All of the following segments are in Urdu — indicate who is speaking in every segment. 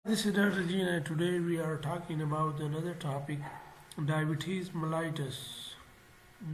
Speaker 1: This is Dr. Gina, and today we are talking about another topic, diabetes mellitus.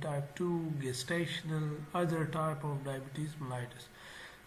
Speaker 1: type 2, gestational, other type of diabetes mellitus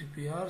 Speaker 1: CPR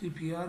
Speaker 1: CPR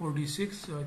Speaker 1: 46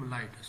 Speaker 1: mellitus.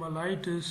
Speaker 1: mellitus?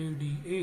Speaker 1: ADA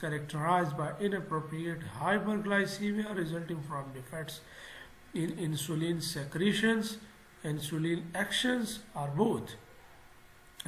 Speaker 1: characterized by inappropriate hyperglycemia resulting from defects in insulin secretions, insulin actions or both.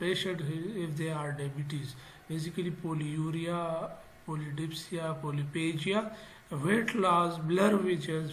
Speaker 1: patient if they are diabetes. Basically polyuria, polydipsia, polyphagia, weight loss, blur vision,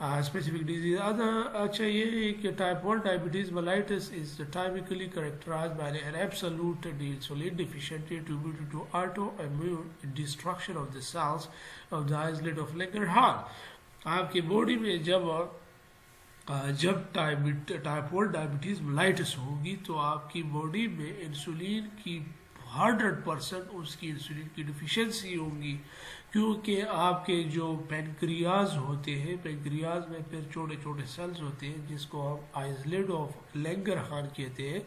Speaker 1: specific disease اچھا یہ ہے کہ type 1 diabetes mellitus is typically characterized by an absolute insulin deficiency attributed to autoimmune destruction of the cells of the islet of Langerhans. آپ کی باڈی میں جب ٹائپ 1 ڈائبٹیز mellitus ہوگی تو آپ کی باڈی میں انسولین کی 100% اس کی انسولین کی ڈیفیشنسی ہوگی، کیونکہ آپ کے جو پینکریاز ہوتے ہیں، پینکریاز میں پھر چھوٹے چھوٹے سیلز ہوتے ہیں جس کو ہم آئزلیٹ آف لینگرہان کہتے ہیں،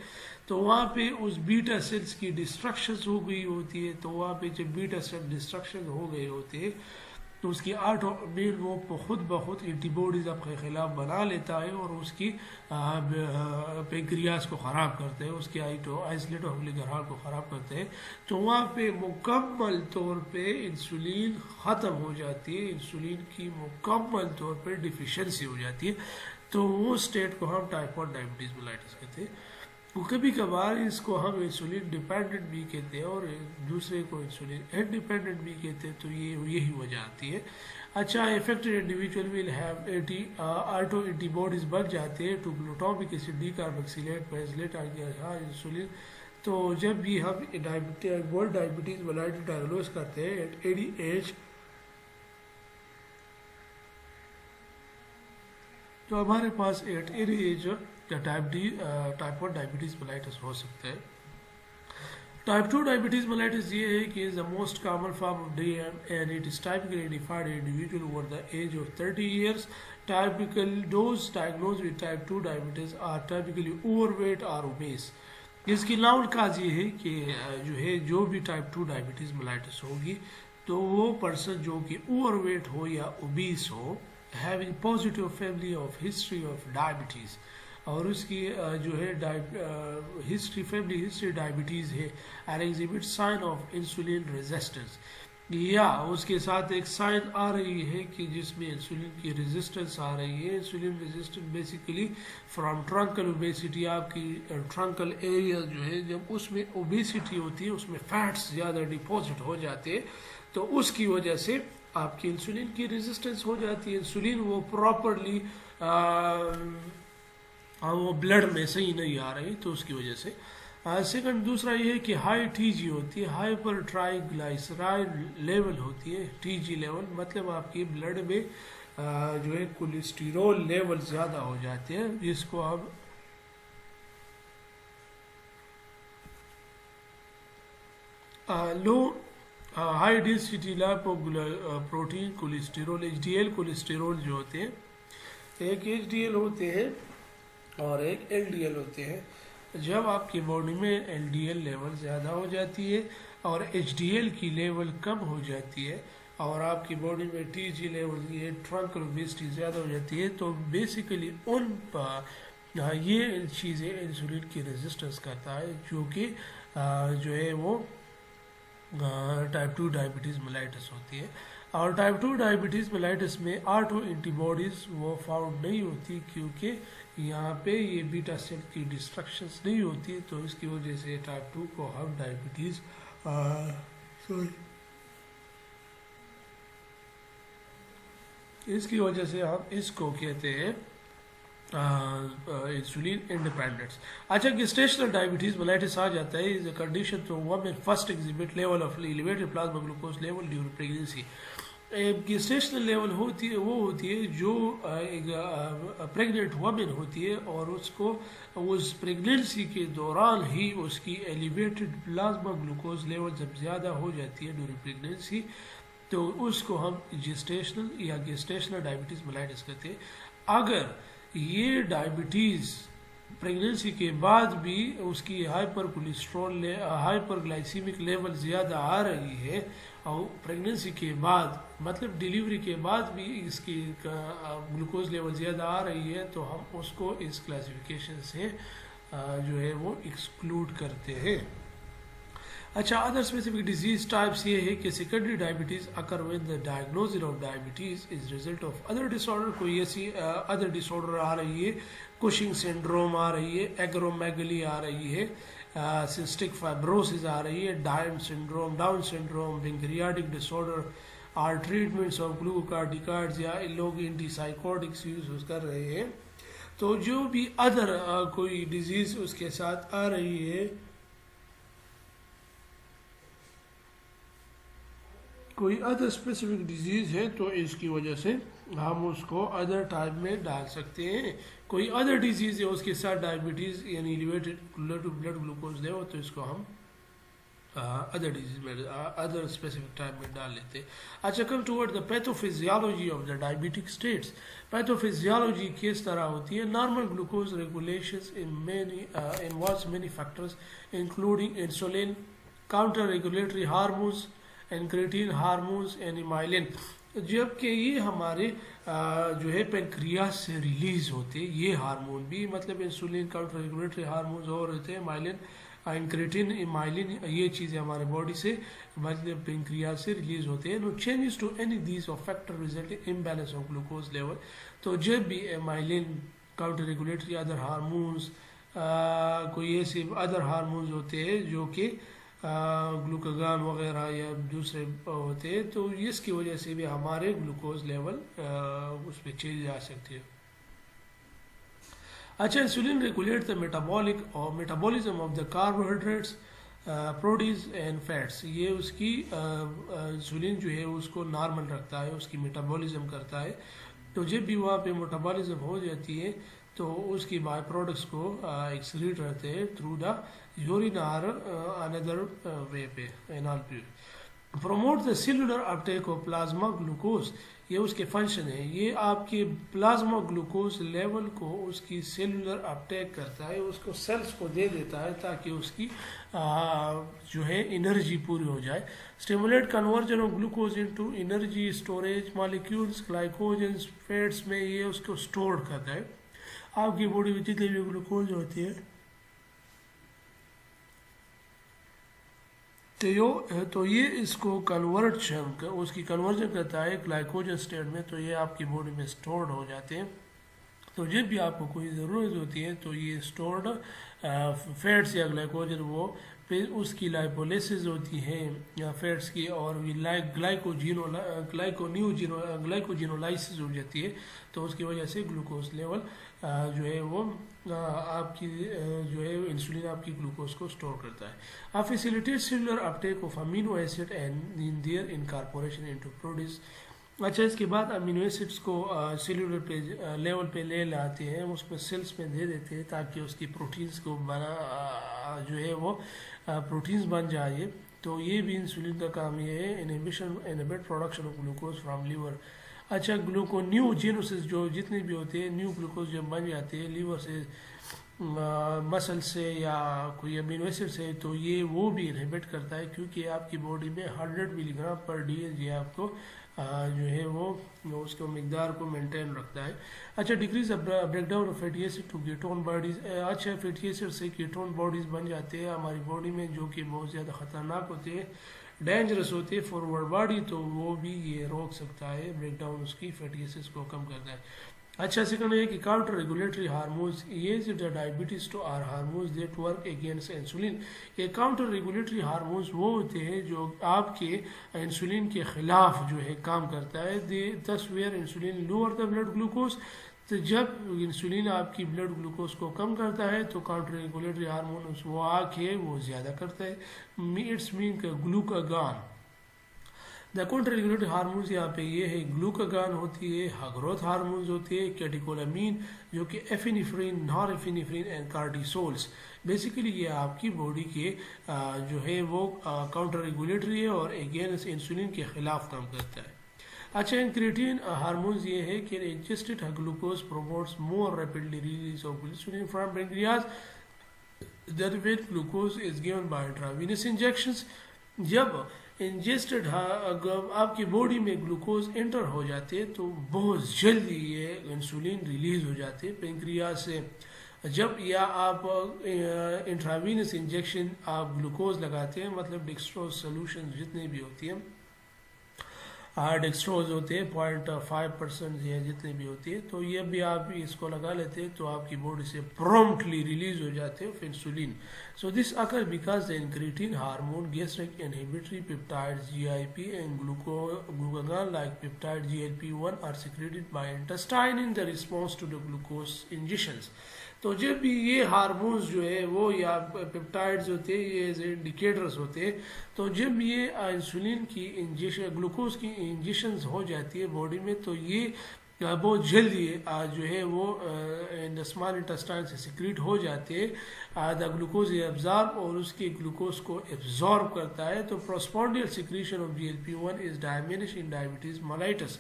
Speaker 1: تو وہاں پہ اس بیٹا سیلز کی ڈسٹرکشنز ہو گئی ہوتی ہے. تو وہاں پہ جب بیٹا سیل ڈسٹرکشن ہو گئے ہوتے ہیں تو اس کی آٹو امیون وہ خود بخود اینٹی باڈیز اپنے خلاف بنا لیتا ہے اور اس کی پینکریاز کو خراب کرتے ہیں، اس کی آئزلیٹ آف لینگرہان کو خراب کرتے ہیں. تو وہاں پہ مکمل طور پہ انسولین ختم ہو جاتی ہے، انسولین کی مکمل طور پہ ڈیفیشنسی ہو جاتی ہے. تو وہ اسٹیٹ کو ہم ٹائپ 1 ڈائبٹیز mellitus کہتے ہیں. کبھی کبھار اس کو ہم انسولین ڈیپینڈنٹ بھی کہتے ہیں اور دوسرے کو انسولین انڈیپینڈنٹ بھی کہتے ہیں. تو یہی وجہ آتی ہے. اچھا affected individual will have auto antibodies بن جاتے ہیں to glutamic acid decarboxylate پینزلیٹ انسولین. تو جب بھی ہم ڈائبٹیز mellitus ڈائگنوز کرتے ہیں ایٹ اینی ایج تو ہمارے پاس at any age type 1 diabetes mellitus ہو سکتا ہے. ٹائپ 2 ڈائبٹیز mellitus یہ ہے کہ the most common form of DM and it is typically identified in individual over the age of 30 years. Those diagnosed with type 2 diabetes are typically overweight or obese. اس کی ناول کاز یہ ہے کہ جو بھی ٹائپ 2 ڈائبٹیز mellitus ہوگی تو وہ پرسن جو کہ اوور ویٹ ہو یا obese who having positive family of history of diabetes اور اس کی جو ہے فیملی ہسٹری ڈائبٹیز ہے and exhibit sign of insulin resistance یا اس کے ساتھ ایک سائن آ رہی ہے کہ جس میں انسولین کی ریزسٹنس آ رہی ہے. Insulin resistance basically from truncal obesity, آپ کی ٹرنکل ایریا جو ہے جب اس میں اوبیسٹی ہوتی ہے اس میں فیٹس زیادہ ڈپازٹ ہو جاتے ہیں تو اس کی وجہ سے آپ کی انسولین کی ریزسٹنس ہو جاتی ہے. انسولین وہ پراپرلی وہ بلڈ میں صحیح نہیں آ رہی تو اس کی وجہ سے. سیکنڈ دوسرا یہ ہے کہ ہائی ٹی جی ہوتی ہے، ہائپر ٹرائی گلائسرائڈ لیول ہوتی ہے. ٹی جی لیول مطلب آپ کی بلڈ میں جو ہے کولیسٹرول لیول زیادہ ہو جاتے ہیں جس کو ہم low high density lipoprotein cholesterol H D L cholesterol جو ہوتے ہیں، ایک ایچ ڈی ایل ہوتے ہیں اور ایک ایل ڈی ایل ہوتے ہیں. جب آپ کی باڈی میں ایل ڈی ایل لیول زیادہ ہو جاتی ہے اور ایچ ڈی ایل کی لیول کم ہو جاتی ہے اور آپ کی باڈی میں ٹی جی لیول یہ ٹرنکل اوبیسٹی زیادہ ہو جاتی ہے تو بیسیکلی یہ چیزیں انسولین کی ریزسٹنس کرتا ہے جو کہ جو ہے وہ ٹائپ 2 ڈائبٹیز mellitus ہوتی ہے. اور ٹائپ 2 ڈائبٹیز mellitus میں آٹو اینٹی باڈیز وہ فاؤنڈ نہیں ہوتی کیونکہ یہاں پہ یہ بیٹا سیل کی ڈسٹرکشنز نہیں ہوتی تو اس کی وجہ سے ٹائپ 2 کو ہم ڈائبٹیز اس کی وجہ سے ہم اس کو کہتے ہیں انسولین انڈیپینڈنس. اچھا گیسٹیشنل ڈائبٹیز mellitus آ جاتا ہے is a condition to women first exhibit level of elevated plasma glucose level during pregnancy. Gestational level ہوتی ہے وہ ہوتی ہے جو پریگننٹ وومن ہوتی ہے اور اس کو اس پریگنینسی کے دوران ہی اس کی ایلیویٹڈ پلازما گلوکوز لیول جب زیادہ ہو جاتی ہے ڈیورنگ پریگنینسی تو اس کو ہم جسٹیشنل یا گیسٹیشنل ڈائبٹیز mellitus کہتے ہیں. اگر یہ ڈائبٹیز پریگنینسی کے بعد بھی اس کی ہائپر گلائسیمک لیول زیادہ آ رہی ہے اور پریگنینسی کے بعد مطلب ڈیلیوری کے بعد بھی اس کی گلوکوز لیول زیادہ آ رہی ہے تو ہم اس کو اس کلاسیفیکیشن سے جو ہے وہ ایکسکلوڈ کرتے ہیں. اچھا ادر اسپیسیفک ڈیزیز ٹائپس یہ ہے کہ secondary diabetes occur when the diagnosis of diabetes is result of other disorder. کوئی ایسی ادر ڈس آرڈر آ رہی ہے، کوشنگ سنڈروم آ رہی ہے، ایگرومیگلی آ رہی ہے، سسٹک فائبروسس آ رہی ہے، ڈاؤن سنڈروم پنکریاٹک ڈس آرڈر اور ٹریٹمنٹس آف گلوکارڈیکائڈز یا لوگ اینٹی سائیکوٹکس یوز کر رہے ہیں، تو جو بھی ادر کوئی ڈیزیز اس کے ساتھ آ رہی ہے، کوئی ادر اسپیسیفک ڈیزیز ہے، تو اس کی وجہ سے ہم اس کو ادر ٹائپ میں ڈال سکتے ہیں. کوئی ادر ڈیزیز ہے اس کے ساتھ ڈائبٹیز یعنی ایلیویٹڈ بلڈ گلوکوز لیول، تو اس کو ہم ادر ڈیزیز میں ادر اسپیسیفک ٹائپ میں ڈال لیتے ہیں. اچھا، come toward the pathophysiology of the diabetic status. Pathophysiology کس طرح ہوتی ہے؟ Normal glucose regulations involves many factors including insulin, counter regulatory hormones, incretin hormones and amylin. جبکہ یہ ہمارے جو ہے پینکریاس سے ریلیز ہوتے یہ ہارمون بھی، مطلب انسولین، کاؤنٹر ریگولیٹری ہارمونز اور ہوتے ہیں، مائلن، انکریٹین، مائلن، یہ چیزیں ہمارے باڈی سے مطلب پینکریاس سے ریلیز ہوتے ہیں. No changes to any these of factor result in imbalance of glucose level. تو جب بھی amylin, counter regulatory, other hormones, کوئی ایسے ادر ہارمونز ہوتے ہیں جو کہ گلوکاگان وغیرہ یا دوسرے ہوتے ہیں، تو اس کی وجہ سے بھی ہمارے گلوکوز لیول اس میں چینج آ سکتی ہے. اچھا، insulin regulate the metabolism of the carbohydrates, proteins and fats. یہ اس کی انسولین جو ہے اس کو نارمل رکھتا ہے، اس کی میٹابولزم کرتا ہے. تو جب بھی وہاں پہ میٹابولزم ہو جاتی ہے تو اس کی بائی پروڈکٹس کو ایکسکریٹ رہتے ہیں تھرو دا یورین اور اندر وے پہ اینال پہ. Promote the cellular uptake of plasma glucose. یہ اس کے فنکشن ہے، یہ آپ کے پلازما گلوکوز لیول کو اس کی سیلولر اپٹیک کرتا ہے، اس کو سیلز کو دے دیتا ہے تاکہ اس کی جو ہے انرجی پوری ہو جائے. Stimulate conversion of glucose into energy storage molecules, glycogens, fats میں یہ اس کو اسٹور کرتا ہے. آپ کی باڈی میں جتنے بھی گلوکوز ہوتی ہے تو یہ اس کو اس کی کنورژن کرتا ہے گلائکوجن اسٹیٹ میں، تو یہ آپ کی باڈی میں اسٹورڈ ہو جاتے ہیں. تو جب بھی آپ کو کوئی ضرورت ہوتی ہے تو یہ اسٹورڈ فیٹس یا گلائکوجن وہ پھر اس کی لائپولیسز ہوتی ہے یا فیٹس کی، اور گلائکوجینولائسز ہو جاتی ہے. تو اس کی وجہ سے گلوکوز لیول جو ہے وہ آپ کی جو ہے انسولین آپ کی گلوکوز کو اسٹور کرتا ہے. Facilitate cellular uptake of amino acid and their incorporation into proteins. اچھا، اس کے بعد امینو ایسڈس کو سیلولر پہ لیول پہ لے لاتے ہیں، اس کو سیلس میں دے دیتے ہیں تاکہ اس کی پروٹینز کو جو ہے وہ پروٹینز بن جائے. تو یہ بھی انسولین کا کام یہ ہے، inhibit production of glucose from liver. اچھا، نیو جینوسز جو جتنے بھی ہوتے ہیں، نیو گلوکوز جب بن جاتے ہیں لیور سے، مسل سے یا کوئی امینو ایسڈ سے، تو یہ وہ بھی انہبٹ کرتا ہے کیونکہ آپ کی باڈی میں 100 ملی گرام پر ڈی یہ آپ کو جو ہے وہ اس کو مقدار کو مینٹین رکھتا ہے. اچھا، decrease break down of fatty acid to ketone bodies. اچھا، فیٹی ایسڈ سے کیٹون باڈیز بن جاتے ہیں ہماری باڈی میں جو کہ بہت زیادہ خطرناک ہوتے ہیں، ڈینجرس ہوتے ہیں فارورڈ باڈی، تو وہ بھی یہ روک سکتا ہے بریک ڈاؤن اس کی فیٹی ایسڈ کو کم کرتا ہے. اچھا، سیکنڈ ہے کہ کاؤنٹر ریگولیٹری ہارمونز. یہ diabetes to are hormones that work against insulin. یہ کاؤنٹر ریگولیٹری ہارمونز وہ ہوتے ہیں جو آپ کے انسولین کے خلاف جو ہے کام کرتا ہے. This where insulin lower the blood glucose. تو جب انسولین آپ کی بلڈ گلوکوز کو کم کرتا ہے تو کاؤنٹر ریگولیٹری ہارمون وہ آ کے وہ زیادہ کرتا ہے. اٹس مین کا گلوکاگان. دا کاؤنٹر ریگولیٹری ہارمونز یہاں پہ یہ ہے گلوکاگان ہوتی ہے، گروتھ ہارمونز ہوتی ہے، کیٹیکولامین جو کہ ایفینیفرین، نار ایفینیفرین اینڈ کارٹیسولز. بیسیکلی یہ آپ کی باڈی کے جو ہے وہ کاؤنٹر ریگولیٹری ہے اور اگینسٹ انسولین کے خلاف کام کرتا ہے. اچھا، انکریٹین ہارمونز یہ ہے کہ ingested glucose promotes more rapidly release of insulin from pancreas then when glucose is given by intravenous injections. جب انجسٹڈ آپ کی باڈی میں گلوکوز انٹر ہو جاتے تو بہت جلدی یہ انسولین ریلیز ہو جاتے پینکریاس سے. جب یا آپ انٹراوینس انجیکشن آپ گلوکوز لگاتے ہیں، مطلب ڈیکسٹروز سولوشن جتنے بھی ہوتی ہیں ڈیکسٹروز ہوتے ہیں 0.5% یا جتنے بھی ہوتی ہے، تو یہ بھی آپ اس کو لگا لیتے ہیں تو آپ کی باڈی سے پرومپٹلی ریلیز ہو جاتے ہیں insulin. So this occurs because the incretin hormone, gastric inhibitory peptides GIP and glucagon-like peptide GLP-1 are secreted by intestine in the response to the glucose ingestions. تو جب بھی یہ ہارمونز جو ہے وہ یا پیپٹائڈز ہوتے ہیں، یہ انڈیکیٹرز ہوتے ہیں، تو جب یہ انسولین کی انجیکشن، گلوکوز کی انجیکشنز ہو جاتی ہے باڈی میں، تو یہ بہت جلدی جو ہے وہ اسمال انٹسٹائن سے سیکریٹ ہو جاتے ہیں. دا گلوکوز ایبزارب اور اس کے گلوکوز کو ایبزارب کرتا ہے. تو postprandial secretion of GLP-1 is diminish in diabetes mellitus.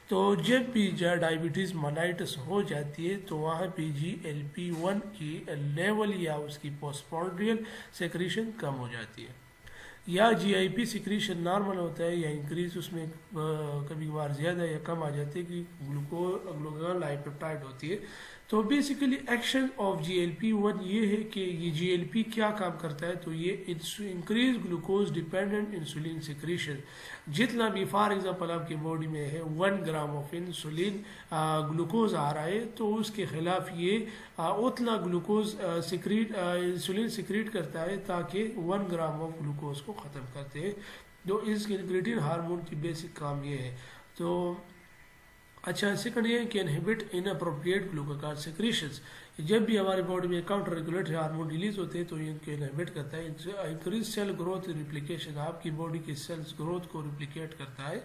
Speaker 1: تو جب بھی ڈائبٹیز ملائٹس ہو جاتی ہے تو وہاں پہ GLP-1 کی لیول یا اس کی پوسٹپونڈیل سیکریشن کم ہو جاتی ہے، یا GIP سیکریشن نارمل ہوتا ہے یا انکریز اس میں کبھی بار زیادہ یا کم آ جاتی ہے کہ گلوکاگون لائک پیپٹائڈ ہوتی ہے. تو بیسیکلی ایکشن آف GLP-1 یہ ہے کہ یہ GLP کیا کام کرتا ہے، تو یہ increase glucose dependent insulin secretion. جتنا بھی فار ایگزامپل آپ کی باڈی میں ہے 1 گرام آف انسولین گلوکوز آ رہا ہے، تو اس کے خلاف یہ اتنا گلوکوز انسولین سیکریٹ کرتا ہے تاکہ 1 گرام آف گلوکوز کو ختم کرتے ہیں. تو اس انکریٹن ہارمون کی بیسک کام یہ ہے. تو اچھا، سیکنڈ یہ کہ انہیبٹ ان اپروپریٹ گلوکاگون سیکریشنز. جب بھی ہماری باڈی میں کاؤنٹر ریگولیٹری ہارمون ریلیز ہوتے ہیں تو ان کو انہیبٹ کرتا ہے. انکریز سیل گروتھ ریپلیکیشن، آپ کی باڈی کے سیلز گروتھ کو ریپلیکیٹ کرتا ہے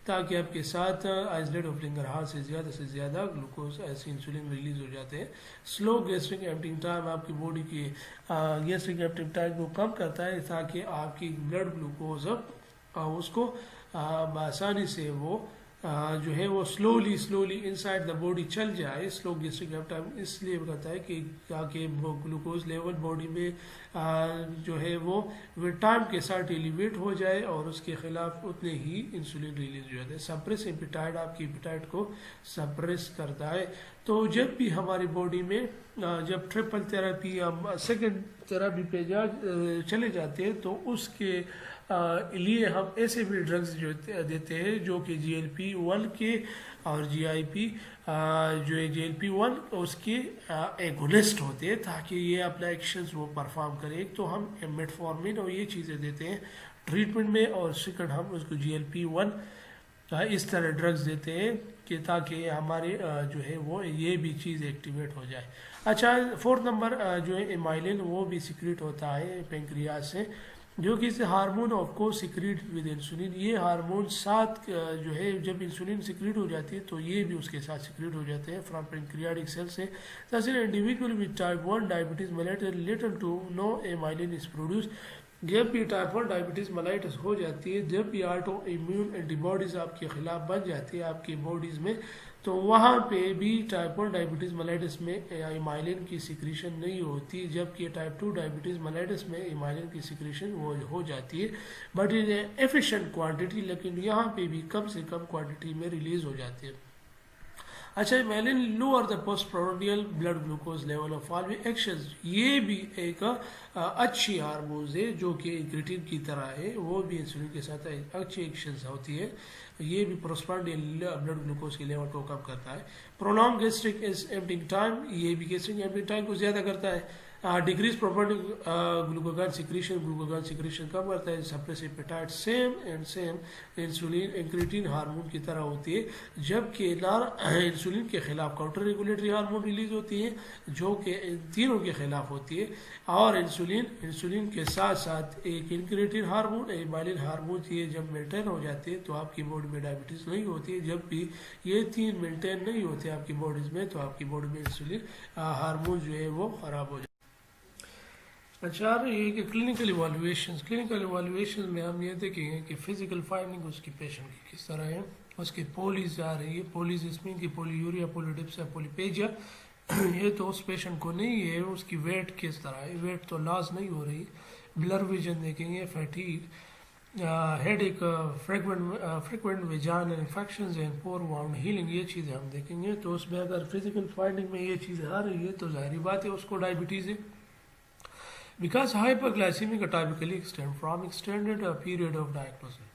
Speaker 1: تاکہ آپ کے ساتھ آئسولیٹ آف لنگرہار سے زیادہ گلوکوز ایسے انسولین ریلیز ہو جاتے ہیں. سلو گیسٹرک ایمپٹنگ ٹائم، آپ کی باڈی کی گیسٹرک ایمپٹنگ ٹائم کو کم کرتا ہے تاکہ آپ کی بلڈ گلوکوز اس کو بآسانی سے وہ جو ہے وہ سلولی انسائڈ دا باڈی چل جائے. سلو گیسٹرک ٹائم اس لیے کرتا ہے کہ تاکہ گلوکوز لیول باڈی میں جو ہے وہ ٹائم کے ساتھ ایلیویٹ ہو جائے اور اس کے خلاف اتنے ہی انسولین ریلیز ہو جاتے ہیں. سپریس ایپیٹائٹ، آپ کی ایپیٹائٹ کو سپریس کرتا ہے. تو جب بھی ہماری باڈی میں جب ٹرپل تھراپی یا سیکنڈ تھراپی پہ چلے جاتے ہیں تو اس کے لیے ہم ایسے بھی ڈرگز جو دیتے ہیں جو کہ GLP-1 کے اور GIP جو ہے GLP-1 اس کے ایگونسٹ ہوتے ہیں تاکہ یہ اپنا ایکشنز وہ پرفارم کرے. ایک تو ہم میٹفورمین اور یہ چیزیں دیتے ہیں ٹریٹمنٹ میں، اور سیکنڈ ہم اس کو GLP-1 اس طرح ڈرگز دیتے ہیں کہ تاکہ ہمارے جو ہے وہ یہ بھی چیز ایکٹیویٹ ہو جائے. اچھا، 4 نمبر جو ہے ایمائلن، وہ بھی سیکریٹ ہوتا ہے پینکریاس سے، جو کہ ہارمون آف کو سیکریٹ ود انسولین. یہ ہارمون ساتھ جو ہے جب انسولین سیکریٹ ہو جاتی ہے تو یہ بھی اس کے ساتھ سیکریٹ ہو جاتے ہیں فرام پینکریاٹک سیل سے. Individual with type 1 diabetes mellitus later to no amylin is produce. جب بھی ٹائپ 1 ڈائبٹیز ملائٹس ہو جاتی ہے، جب بھی آٹو امیون اینٹی باڈیز آپ کے خلاف بن جاتی ہے آپ کی باڈیز میں، تو وہاں پہ بھی ٹائپ 1 ڈائبٹیز ملائٹس میں ایمائلن کی سیکریشن نہیں ہوتی، جبکہ ٹائپ 2 ڈائبٹیز ملائٹس میں ایمائلن کی سیکریشن وہ ہو جاتی ہے بٹ ان ایفیشینٹ کوانٹٹی، لیکن یہاں پہ بھی کم سے کم کوانٹٹی میں ریلیز ہو جاتی ہے. اچھا، amylin lower the postprandial blood glucose level of following actions. یہ بھی ایک اچھی ہارمونز ہے جو کہ انکریٹن کی طرح ہے، وہ بھی انسولین کے ساتھ اچھی ایکشنز ہوتی ہے. یہ بھی پروسپرانڈیل بلڈ گلوکوز کے لیول کو کم کرتا ہے. پرولونگ گیسٹرک ایمپٹنگ ٹائم، یہ بھی گیسٹرک ایمپٹنگ ٹائم کو زیادہ کرتا ہے. ڈیکریز گلوکاگون سیکریشن کم کرتا ہے. Suppress appetite same insulin incretin hormone کی طرح ہوتی ہے، جبکہ انسولین کے خلاف کاؤنٹر ریگولیٹری ہارمون ریلیز ہوتی ہے جو کہ ان تینوں کے خلاف ہوتی ہے. اور انسولین کے ساتھ ساتھ ایک انکریٹن ہارمون ایمائلن ہارمون، یہ جب مینٹین ہو جاتے ہیں تو آپ کی باڈی میں ڈائبٹیز نہیں ہوتی ہے. جب بھی یہ 3 مینٹین نہیں ہوتے آپ کی باڈیز میں تو آپ کی باڈی میں انسولین ہارمون جو ہے وہ خراب ہو جاتا ہے. اچھا، یہ کہ کلینکل ایوالویشنز میں ہم یہ دیکھیں گے کہ فزیکل فائنڈنگ اس کی پیشنٹ کی کس طرح ہے. اس کی پولیز آ رہی ہے، پولیز اس میں کہ پولیوریا، پولیڈپسیا، پولیپیجیا، یہ تو اس پیشنٹ کو نہیں ہے. اس کی ویٹ کس طرح ہے، ویٹ تو لاس نہیں ہو رہی. بلر ویژن دیکھیں گے، فیٹیگ، ہیڈ ایک، فریکوینٹ ویجائنل انفیکشنز اینڈ پور واؤنڈ ہیلنگ، یہ چیزیں ہم دیکھیں گے. تو اس میں اگر فزیکل فائنڈنگ میں یہ چیزیں آ رہی ہے تو ظاہری بات ہے اس کو ڈائبٹیز ہے. because hyperglycemic typically extend from extended period of diagnosis.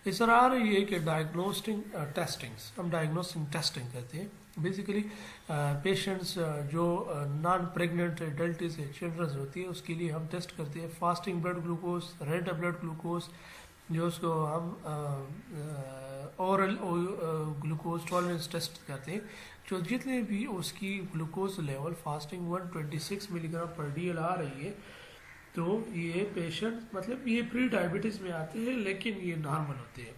Speaker 1: اس طرح آ رہی ہے کہ ڈائگنوسٹنگ ٹیسٹنگس، ہم ڈائگنوسٹنگ ٹیسٹنگ کرتے ہیں بیسیکلی پیشنٹس جو نان پریگننٹ ایڈلٹس چلڈرنس ہوتی ہے اس کے لیے ہم ٹیسٹ کرتے ہیں fasting blood glucose, read blood glucose, جو اس کو ہم اورل گلوکوز ٹالرنس ٹیسٹ کرتے ہیں، جو جتنے بھی اس کی گلوکوز لیول فاسٹنگ 126 ملی گرام پر ڈی ایل آ رہی ہے، تو یہ پیشنٹ مطلب یہ پری ڈائبٹیز میں آتے ہیں لیکن یہ نارمل ہوتے ہیں.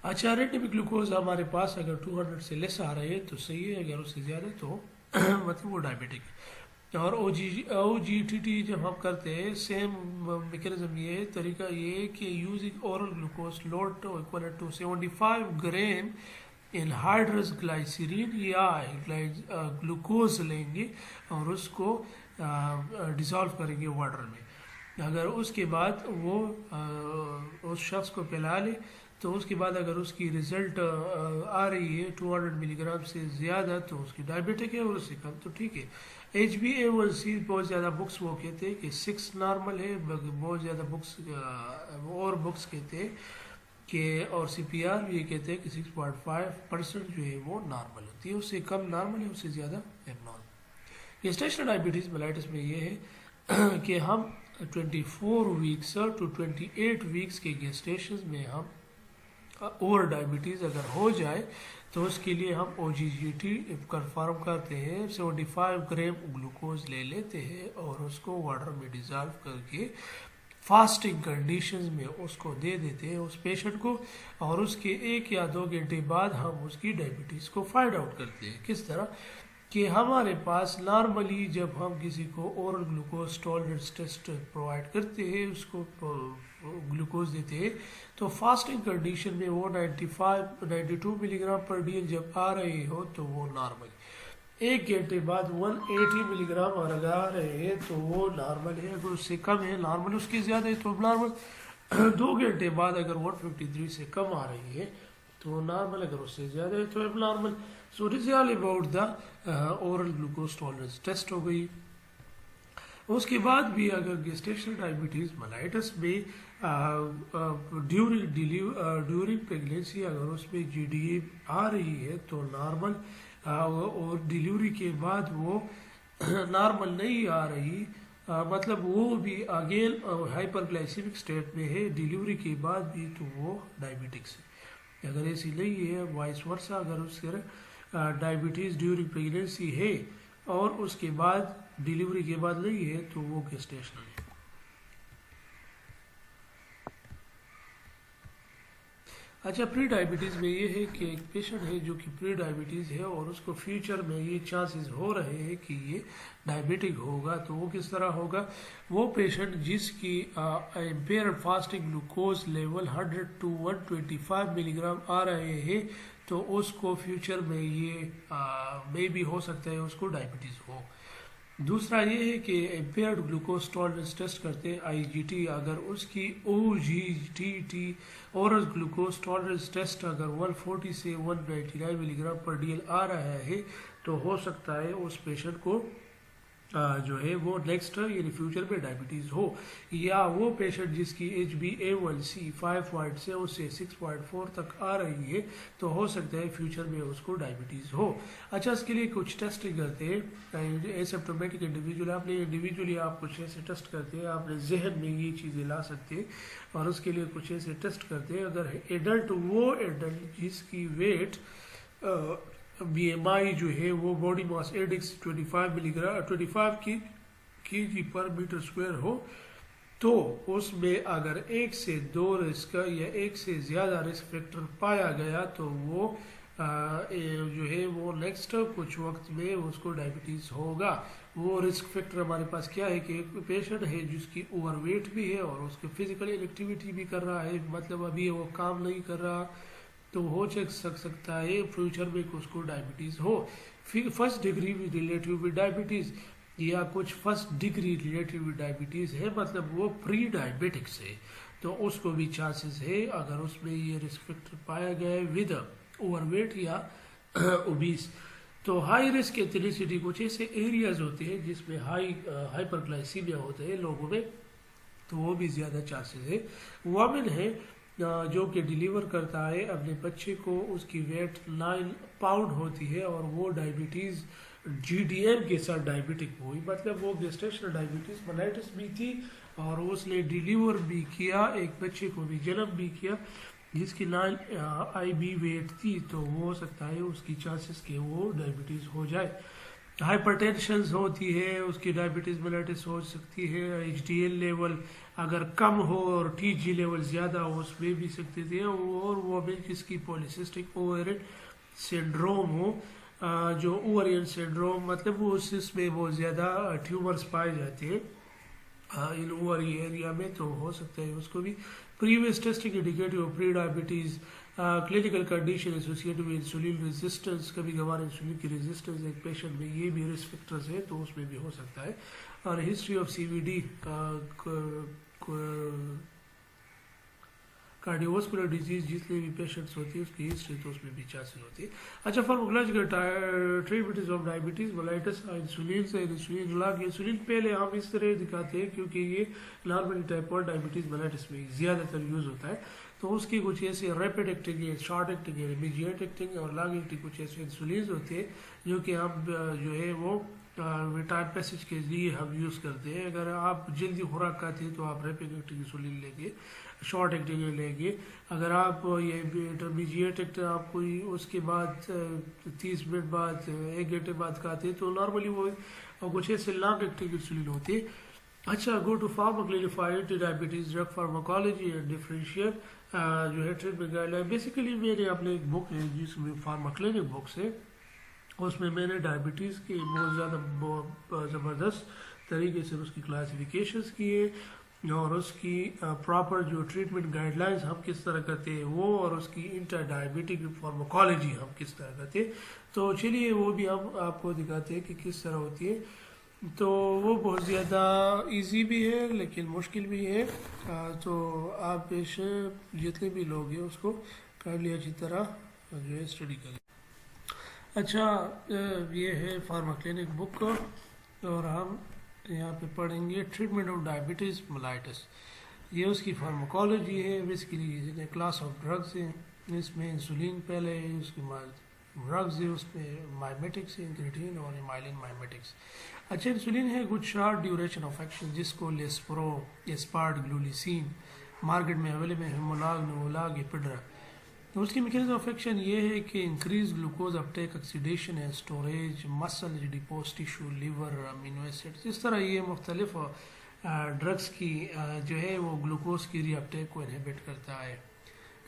Speaker 1: اچھا ریڈمی گلوکوز ہمارے پاس اگر 200 سے لیس آ رہے ہیں تو صحیح ہے، اگر اس سے زیادہ تو مطلب وہ ڈائبٹک ہے. اور او جی ٹی ٹی جب ہم کرتے ہیں سیم میکینزم یہ طریقہ یہ کہ using oral glucose load to equal to 75 gram anhydrous glycerine یا گلوکوز لیں گے اور اس کو ڈیزالو کریں گے واٹر میں. اگر اس کے بعد وہ اس شخص کو پلا لے تو اس کے بعد اگر اس کی رزلٹ آ رہی ہے 200 ملی گرام سے زیادہ تو اس کی ڈائبٹک ہے، اور اس سے کم تو ٹھیک ہے. HbA1c بہت زیادہ بکس وہ کہتے ہیں کہ 6 نارمل ہے، بہت زیادہ بکس اور بکس کہتے ہیں کہ اور CPR بھی یہ کہتے ہیں کہ 6.5% جو ہے وہ نارمل ہوتی ہے، اس سے کم نارمل ہے، اس سے زیادہ ایب نارمل. گیسٹیشنل ڈائبٹیز میلائٹس میں یہ ہے کہ ہم 24 ویکس ٹو 28 ویکس کے گیسٹیشنز میں ہم اوور ڈائبٹیز اگر ہو جائے تو اس کے لیے ہم OGGT کنفرم کرتے ہیں، 75 گرام گلوکوز لے لیتے ہیں اور اس کو واٹر میں ڈیزالو کر کے فاسٹنگ کنڈیشنز میں اس کو دے دیتے ہیں اس پیشنٹ کو، اور اس کے 1 یا 2 گھنٹے بعد ہم اس کی ڈائبٹیز کو فائنڈ آؤٹ کرتے ہیں. کس طرح کہ ہمارے پاس نارملی جب ہم کسی کو oral glucose tolerance test provide کرتے ہیں، اس کو گلوکوز دیتے ہیں، تو فاسٹنگ کنڈیشن میں وہ 92 ملی گرام پر ڈی ایل جب آ رہے ہو تو وہ نارمل. 1 گھنٹے بعد 180 ملی گرام اگر آ رہے ہیں تو وہ نارمل ہے، اگر اس سے کم ہے نارمل، اس کے زیادہ ہے تو اب نارمل. 2 گھنٹے بعد اگر 153 سے کم آ رہی ہے تو نارمل، اگر اس سے زیادہ ہے تو اب normal. So it is all about the oral glucose tolerance test ہو گئی. اس کے بعد بھی اگر گیسٹیشنل ڈائبٹیز ملائٹس میں ڈیورنگ پریگنینسی اگر اس میں GDA آ رہی ہے تو نارمل، اور ڈیلیوری کے بعد وہ نارمل نہیں آ رہی، مطلب وہ بھی اگین ہائپر گلائسیمک اسٹیٹ میں ہے ڈیلیوری کے بعد بھی، تو وہ ڈائبٹکس ہے. اگر ایسی نہیں ہے وائس ورسا، اگر اس کے ڈائبٹیز ڈیورنگ پریگنینسی ہے اور اس کے بعد ڈیلیوری کے بعد نہیں ہے تو وہ گیسٹیشنل ہے. اچھا پری ڈائبٹیز میں یہ ہے کہ ایک پیشنٹ ہے جو کہ پری ڈائبٹیز ہے اور اس کو فیوچر میں یہ چانسز ہو رہے ہیں کہ یہ ڈائبٹک ہوگا، تو وہ کس طرح ہوگا؟ وہ پیشنٹ جس کی impaired fasting glucose level 100 to 125 ملی گرام آ رہے ہیں، تو اس کو فیوچر میں یہ میں بھی ہو سکتا ہے اس کو ڈائبٹیز ہو. دوسرا یہ ہے کہ امپیئرڈ گلوکوز ٹالرنس ٹیسٹ کرتے ہیں IGT، اگر اس کی OGTT oral glucose tolerance test اگر 140 سے 199 ملی گرام پر ڈی ایل آ رہا ہے تو ہو سکتا ہے اس پیشنٹ کو جو ہے وہ نیکسٹ یعنی فیوچر میں ڈائبٹیز ہو. یا وہ پیشنٹ جس کی HbA1c 5.7 سے 6.4 تک آ رہی ہے تو ہو سکتا ہے فیوچر میں اس کو ڈائبٹیز ہو. اچھا اس کے لیے کچھ ٹیسٹنگ کرتے ہیں ایسیمپٹومیٹک انڈیویجول، آپ نے انڈیویجولی آپ کچھ ایسے ٹیسٹ کرتے ہیں، آپ نے ذہن میں یہ چیزیں لا سکتے ہیں اور اس کے لیے کچھ ایسے ٹیسٹ کرتے ہیں. اگر ایڈلٹ، وہ ایڈلٹ جس کی ویٹ BMI جو ہے وہ باڈی ماس انڈیکس 25 کی جی پر میٹر اسکوائر ہو، تو اس میں اگر 1 سے 2 رسک یا 1 سے زیادہ رسک فیکٹر پایا گیا تو وہ جو ہے وہ نیکسٹ کچھ وقت میں اس کو ڈائبٹیز ہوگا. وہ رسک فیکٹر ہمارے پاس کیا ہے کہ ایک پیشنٹ ہے جس کی اوور ویٹ بھی ہے اور اس کی فزیکل ایکٹیویٹی بھی کر رہا ہے، مطلب ابھی وہ کام نہیں کر رہا، تو ہو سکتا ہے فیوچر میں اس کو diabetes who. First degree relative with diabetes یا کچھ first degree relative with diabetes ہے، مطلب وہ پری ڈائبٹکس ہے، تو اس کو بھی چانسز ہے اگر اس میں یہ رسک فیکٹر پایا گیا ہے ود اوور ویٹ یا اوبیس. تو ہائی رسک ایتھنیسٹی کچھ ایسے ایریاز ہوتے ہیں جس میں ہائپر گلائسیمیا ہوتے ہیں لوگوں میں، تو وہ بھی زیادہ چانسز ہے۔ وومن ہے جو کہ ڈیلیور کرتا ہے اپنے بچے کو، اس کی ویٹ 9 پاؤنڈ ہوتی ہے اور وہ ڈائبٹیز جی ڈی ایم کے ساتھ ڈائبٹک ہوئی، مطلب وہ گیسٹیشنل ڈائبٹیز ملائٹس بھی تھی اور اس نے ڈیلیور بھی کیا، ایک بچے کو بھی جنم بھی کیا جس کی 9 آئی بی ویٹ تھی، تو وہ ہو سکتا ہے اس کی چانسز کہ وہ ڈائبٹیز ہو جائے۔ ہائپر ٹینشنز ہوتی ہے، اس کی ڈائبٹیز ملائٹس ہو سکتی ہے۔ ایچ ڈی ایل لیول اگر کم ہو اور ٹی جی لیول زیادہ ہو اس میں بھی سکتے تھے، اور وہ بھی جس کی پولیسسٹک اوورین سنڈروم ہو، جو اوورین سنڈروم مطلب وہ اس میں بہت زیادہ ٹیومرز پائے جاتے ہیں ان اووری ایریا میں، تو ہو سکتا ہے اس کو بھی۔ Previous testing indicative prediabetes, clinical condition associated with insulin resistance, کبھی کبھار انسولین کی ریزسٹنس ایک پیشنٹ میں، یہ بھی رسک فیکٹرز ہے تو اس میں بھی ہو سکتا ہے۔ اور history of C V D, cardiovascular disease جتنے بھی پیشنٹس ہوتی ہے اس کی ہسٹری، تو اس میں بھی چانسز ہوتی ہے۔ اچھا، pharmacological treatment of diabetes mellitus, insulin سے انسولین لا کے انسولین پہلے ہم اس طرح دکھاتے ہیں کیونکہ یہ نارملی ٹائپ 1 ڈائبٹیز ملائٹس میں زیادہ تر یوز ہوتا ہے، تو اس کی کچھ ایسے ریپڈ ایکٹنگ ہے، شارٹ ایکٹنگ ہے، امیڈیٹ ایکٹنگ اور لانگ ایکٹنگ کچھ ایسے انسولینز ہوتے ہیں جو کہ ہم جو ہے وہ وٹامن پیسج کے لیے ہم یوز کرتے ہیں۔ اگر آپ جلدی خوراک کھاتے ہیں تو آپ ریپڈ ایکٹنگ انسولین لیں گے، شارٹ ایکٹنگ لیں گے۔ اگر آپ یہ انٹرمیڈیٹ ایکٹنگ آپ کوئی اس کے بعد 30 منٹ بعد 1 گھنٹے بعد کھاتے ہیں تو نارملی وہ کچھ ایسے لانگ ایکٹنگ انسولین ہوتے ہیں۔ اچھا، گو ٹو فارماکلینیفائڈ diabetes drug pharmacology and differential جو ہے ٹریٹمنٹ گائیڈ لائن۔ بیسیکلی میرے اپنے ایک بک ہے جس میں فارماکلینک بکس ہے، اس میں میں نے ڈائبٹیز کے بہت زیادہ زبردست طریقے سے اس کی کلاسیفیکیشنز کیے اور اس کی پراپر جو ٹریٹمنٹ گائیڈ لائنز ہم کس طرح کرتے ہیں وہ، اور اس کی انٹر ڈائبٹک فارماکالوجی ہم کس طرح کرتے ہیں، تو چلیے وہ بھی ہم آپ کو دکھاتے ہیں کہ کس طرح ہوتی ہے۔ تو وہ بہت زیادہ ایزی بھی ہے لیکن مشکل بھی ہے، تو آپ جتنے بھی لوگ ہیں اس کو کائنڈلی اچھی طرح جو ہے اسٹڈی کریں۔ اچھا، یہ ہے فارماکلینک بک اور ہم یہاں پہ پڑھیں گے ٹریٹمنٹ آف ڈائبٹیز ملائٹس۔ یہ اس کی فارماکالوجی ہے، بیسیکلی کلاس آف ڈرگس ہیں، اس میں انسولین پہلے ہے، اس کے بعد ڈرگز ہے، اس میں مائمیٹکس ہے، انکریٹین اور ایمائلن مائمیٹکس۔ اچھا، انسولین ہے کچھ شارٹ ڈیوریشن آف ایکشن جس کو لیسپرو، اسپارٹ گلولیسین مارکیٹ میں اویلیبل ہے، ہیمولاگ، نوولاگ، ایپیڈرا۔ تو اس کی میکینزم آف ایکشن یہ ہے کہ increase glucose uptake, oxidation and storage, muscle depots, tissue, liver, amino acid, اس طرح یہ مختلف ڈرگس کی جو ہے وہ گلوکوز کی ری اپٹیک کو انہیبٹ کرتا ہے،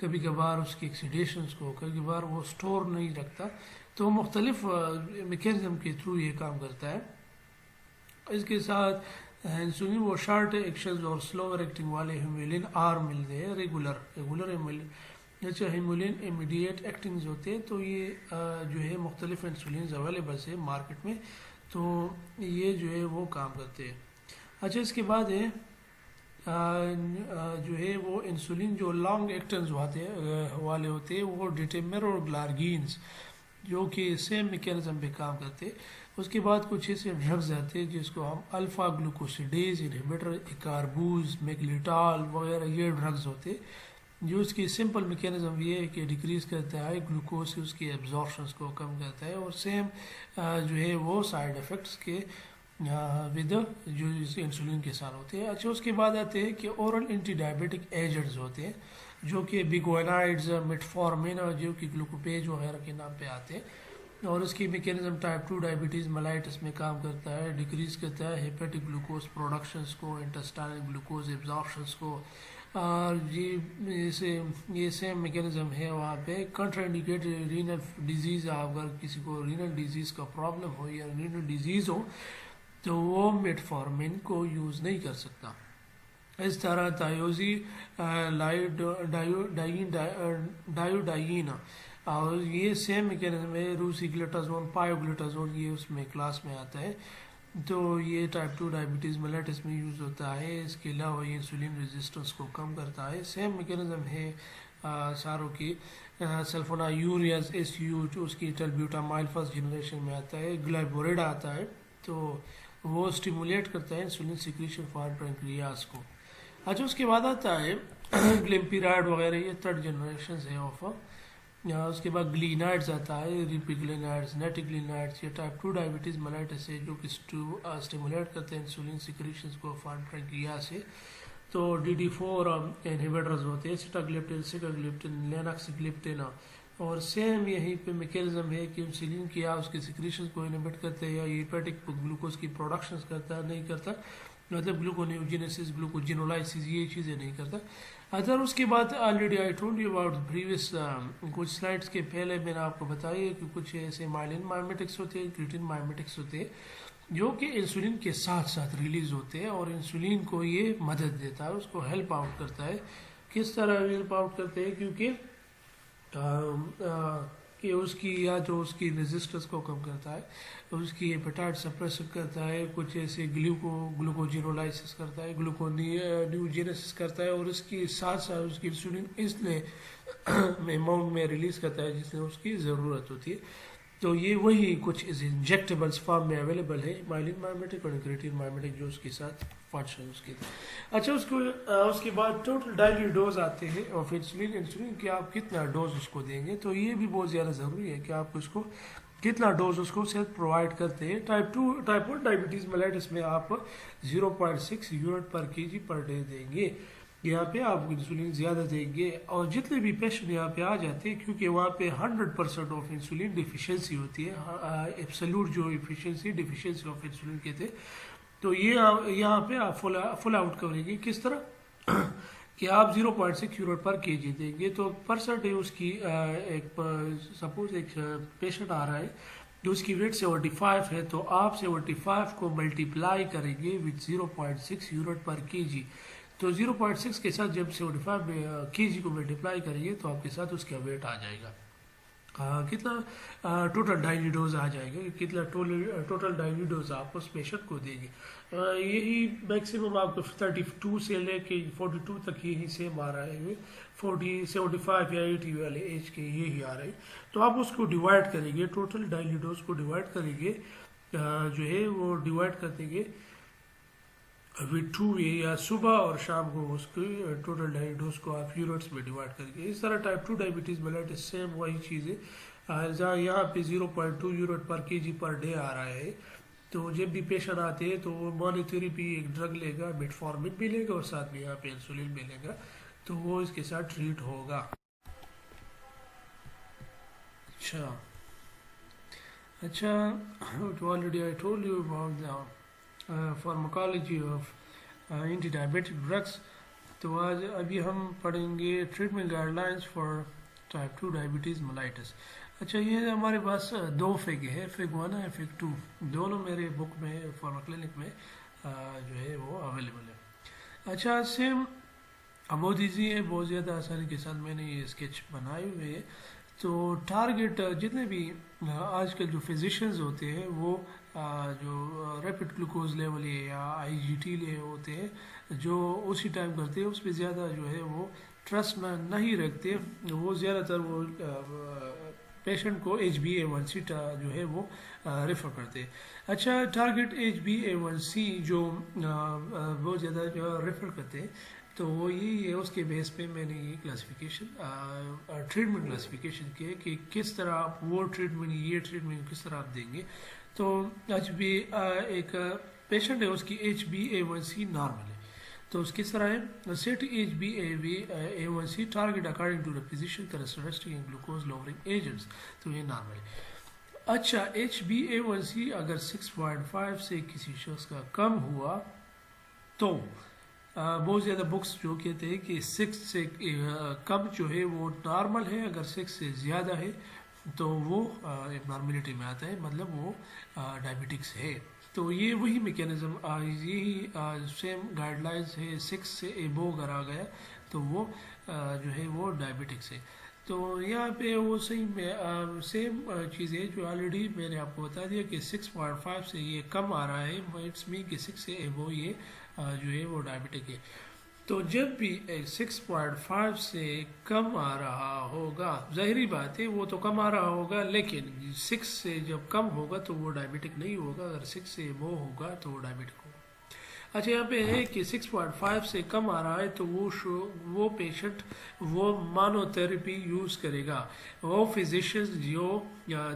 Speaker 1: کبھی کبھار اس کی ایکسیڈیشنز کو، کبھی کبھار وہ اسٹور نہیں رکھتا، تو مختلف میکینزم کے تھرو یہ کام کرتا ہے۔ اس کے ساتھ انسولین وہ شارٹ ایکشنز اور سلوور ایکٹنگ والے ہیمولین آر ملتے ہیں، ریگولر ہیمولین۔ اچھا، ہیمولین امیڈیٹ ایکٹنگز ہوتے ہیں، تو یہ جو ہے مختلف انسولینز اویلیبل ہے مارکیٹ میں، تو یہ جو ہے وہ کام کرتے ہیں۔ اچھا، اس کے بعد ہے جو ہے وہ انسولین جو لانگ ایکٹنز والے ہوتے ہیں وہ ڈیٹیمر اور گلارگینز جو کہ سیم میکینزم پہ کام کرتے ہیں۔ اس کے بعد کچھ ایسے ڈرگز آتے ہیں جس کو ہم الفا گلوکوسیڈیز انہیبیٹر، ایکاربوز، میگلیٹال وغیرہ یہ ڈرگز ہوتے ہیں، جو اس کی سمپل میکینزم یہ ہے کہ ڈیکریز کرتا ہے گلوکوز کی اس کی ایبزارپشنس کو کم کرتا ہے، اور سیم جو ہے وہ سائیڈ ایفیکٹس کے ود جو انسولین کے ساتھ ہوتے ہیں۔ اچھا، اس کے بعد آتے ہیں کہ اورل اینٹی ڈائبٹک ایجنٹس ہوتے ہیں جو کہ بیگوینائڈز، میٹفارمین جو کہ گلوکوپیج وغیرہ کے نام پہ آتے ہیں، اور اس کی میکینزم ٹائپ 2 ڈائبٹیز ملائٹس میں کام کرتا ہے، ڈیکریز کرتا ہے ہیپیٹک گلوکوز پروڈکشنس کو، انٹسٹائنل گلوکوز ایبزارپشنس کو، اور یہ سیم میکینزم ہے وہاں پہ۔ کنٹرا انڈیکیٹڈ رینل ڈیزیز، اگر کسی کو رینل ڈیزیز کا پرابلم ہو یا رینل ڈیزیز ہو تو وہ میٹفارمین کو یوز نہیں کر سکتا۔ اس طرح تایوزی ڈائیوڈائین اور یہ سیم میکینزم ہے، روسی گلیٹازون، پایوگلیٹازون یہ اس میں کلاس میں آتا ہے، تو یہ ٹائپ 2 ڈائبٹیز ملائٹس میں یوز ہوتا ہے۔ اس کے علاوہ یہ انسولین ریزسٹنس کو کم کرتا ہے۔ سیم میکینزم ہے ساروں کی سلفونا یوریاز ایس یو جو اس کی ٹربیوٹامائل فرسٹ جنریشن میں آتا ہے، گلائبوریڈ آتا ہے، تو وہ اسٹیمولیٹ کرتا ہے انسولین سیکریشن فار پینکریاس کو. اچھا اس کے بعد آتا ہے گلمپیرائڈ وغیرہ، یہ تھرڈ جنریشن ہے آف. اس کے بعد گلینائڈز آتا ہے، ریپیگلینائڈز، نیٹیگلینائڈز، یہ ٹائپ 2 ڈائبٹیز ملائٹس ہے جو کہ اسٹیمولیٹ کرتے ہیں انسولین سیکریشنز کو فار پینکریاس سے. تو DD4 انہیبیٹرز ہوتے ہیں، سٹاگلیپٹن، سیگاگلیپٹن، لیناکسگلیپٹن، اور سیم یہیں پہ میکینزم ہے کہ انسولین کیا اس کے سیکریشنز کو انہیبٹ کرتے ہیں یا ہیپیٹک گلوکوز کی پروڈکشنز کرتا نہیں کرتا، مطلب گلوکونیوجینیسس، گلوکوجینولائسس، یہ چیزیں نہیں کرتا. ادھر اس کے بعد already I told you about previous کچھ سلائڈس کے پہلے میں نے آپ کو بتایا کہ کچھ ایسے مائلین مائمیٹکس ہوتے ہیں، کریٹین مائمیٹکس ہوتے ہیں جو کہ انسولین کے ساتھ ساتھ ریلیز ہوتے ہیں، اور انسولین کو یہ مدد دیتا ہے، اس کو ہیلپ آؤٹ کرتا ہے. کس طرح ہیلپ آؤٹ کرتے ہیں؟ کیونکہ کہ اس کی یا جو اس کی ریزسٹنس کو کم کرتا ہے، اس کی ایپیٹائٹ سپریس کرتا ہے، کچھ ایسے گلوکوجینولائسس کرتا ہے، گلوکونیوجینیسس کرتا ہے، اور اس کی ساتھ ساتھ اس کی انسولین اس نے اماؤنٹ میں ریلیز کرتا ہے جس میں اس کی ضرورت ہوتی ہے. تو یہ وہی کچھ انجیکٹیبلس فارم میں اویلیبل ہے، مائلین مائمیٹک اور کریٹین مائمیٹک، جو اس کے ساتھ فنکشن اس کے. اچھا اس کے بعد ٹوٹل ڈیلی ڈوز آتے ہیں آف انسولین کہ آپ کتنا ڈوز اس کو دیں گے. تو یہ بھی بہت زیادہ ضروری ہے کہ آپ اس کو کتنا ڈوز اس کو صرف پرووائڈ کرتے ہیں. ٹائپ 1 ڈائبٹیز ملائٹس میں آپ 0.6 یونٹ پر کیجی پر ڈے دیں گے. یہاں پہ آپ انسولین زیادہ دیں گے، اور جتنے بھی پیشنٹ یہاں پہ آ جاتے ہیں کیونکہ وہاں پہ 100% آف انسولین ڈیفیشنسی ہوتی ہے، ایبسلوٹ جو ڈیفیشنسی آف انسولین کہتے ہیں. تو یہ یہاں پہ آپ فل آؤٹ کریں گے کس طرح کہ آپ 0.6 یونٹ پر کے جی دیں گے. تو پرسنٹ اس کی ایک سپوز ایک پیشنٹ آ رہا ہے جو اس کی ویٹ 75 ہے، تو آپ 75 کو ملٹیپلائی کریں گے وتھ 0.6 یونٹ پر کے جی. تو 0.6 کے ساتھ جب 75 کے جی کو ملٹیپلائی کریں گے تو آپ کے ساتھ اس کا ویٹ آ جائے گا. کتنا ٹوٹل ڈائلی ڈوز آ جائے گا، کتنا ٹوٹل ڈائلی ڈوز آپ اس پیشنٹ کو دیں گے. یہی میکسیمم آپ کو 32 سے لے کے 42 تک یہی سیم آ رہا ہے، 75 یا 80 والے ایج کے یہی آ رہے ہیں. تو آپ اس کو ڈیوائڈ کریں گے، ٹوٹل ڈائلی ڈوز کو ڈیوائڈ کریں گے، جو ہے وہ ڈیوائڈ کر دیں گے with 2 یا صبح اور شام کو اس کی ٹوٹل ڈائلی ڈوز کو آپ یونٹس میں ڈیوائڈ کریں گے. اس طرح ٹائپ 2 ڈائبٹیز ملائٹس سیم وہی چیز ہے. یہاں پہ 0.2 یونٹ پر کے جی پر ڈے آ رہا ہے. تو جب بھی پیشنٹ آتے ہیں تو وہ مونوتھیریپی ایک ڈرگ لے گا، میٹفارمن بھی لے گا، اور ساتھ میں یہاں پہ انسولین بھی لے گا، تو وہ اس کے ساتھ ٹریٹ ہوگا. اچھا already I told you about the pharmacology of anti-diabetic drugs. تو آج ابھی ہم پڑھیں گے treatment guide lines for type 2 diabetes mellitus. اچھا یہ ہمارے پاس 2 فگ ہے، فگ 1 ہے، فگ 2، دونوں میرے بک میں فارما کلینک میں جو ہے وہ اویلیبل ہے. اچھا سیم بہت ایزی ہے، بہت زیادہ آسانی کے ساتھ میں نے یہ اسکیچ بنائے ہوئے ہے. تو ٹارگیٹ جتنے بھی آج کل جو فزیشنز ہوتے ہیں وہ جو ریپڈ گلوکوز لیول ہے یا IGT لے ہوتے ہیں جو اسی ٹائم کرتے ہیں، اس پہ زیادہ جو ہے وہ ٹرسٹ نہیں رکھتے. وہ زیادہ تر وہ پیشنٹ کو HbA1c جو ہے وہ ریفر کرتے ہیں. اچھا ٹارگیٹ HbA1c جو بہت زیادہ جو ریفر کرتے ہیں تو وہ یہی ہے. اس کے بیس پہ میں نے یہ کلاسیفیکیشن ٹریٹمنٹ کلاسیفیکیشن کی ہے کہ کس طرح آپ وہ ٹریٹمنٹ یہ ٹریٹمنٹ کس طرح آپ دیں گے. تو ایک پیشنٹ ہے، اس کی HbA1c نارمل ہے، تو اس کس طرح ہے set HbA1c target according to the physician characteristic and glucose lowering agents, تو یہ نارمل ہے. اچھا HbA1c اگر 6.5 سے کسی شخص کا کم ہوا تو بہت زیادہ بکس جو کہتے ہیں کہ 6 سے کم جو ہے وہ نارمل ہے، اگر 6 سے زیادہ ہے تو وہ نارملٹی میں آتا ہے، مطلب وہ ڈائبٹکس ہے. تو یہ وہی میکینزم، یہی سیم گائیڈ لائنس ہے. 6 سے ایبو اگر آ گیا تو وہ جو ہے وہ ڈائبٹکس ہے. تو یہاں پہ وہ سیم چیز ہے جو آلریڈی میں نے آپ کو بتا دیا کہ 6.5 سے یہ کم آ رہا ہے، اٹس مین کہ 6 سے ایبو یہ جو ہے وہ ڈائبٹک ہے. تو جب بھی 6.5 سے کم آ رہا ہوگا، ظاہری بات ہے وہ تو کم آ رہا ہوگا، لیکن 6 سے جب کم ہوگا تو وہ ڈائبیٹک نہیں ہوگا، اگر 6 سے وہ ہوگا تو وہ ڈائبیٹک ہوگا۔ اچھا یہاں پہ ہے کہ 6.5 سے کم آ رہا ہے تو وہ پیشنٹ وہ مانو تھراپی یوز کرے گا، وہ فزیشین جو